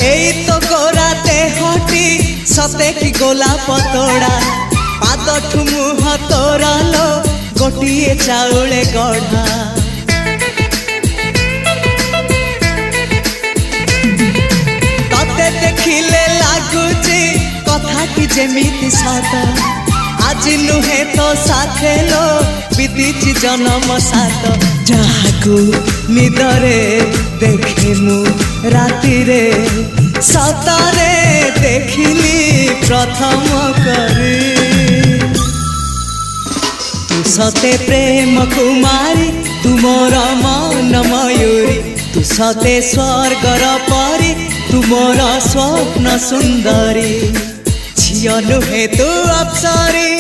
एई तो गोरा देहटी सते कि गोलाप तोड़ा पाद मुह तोरा लो गोटिए चाउले गढ़ा तते देखिले लागुची कथाटी जेमिति सत आज नुहे तो साथे लो बीतीची जन्म सात जहाकू निदरे देखे मु राति रे सतरे देखिली प्रथम करी तू सते प्रेम कुमारी तू मोर मन मयूरी तू सते स्वर्गर परी तू मोर स्वप्न सुंदरी झियो नुहे तू अप्सरी।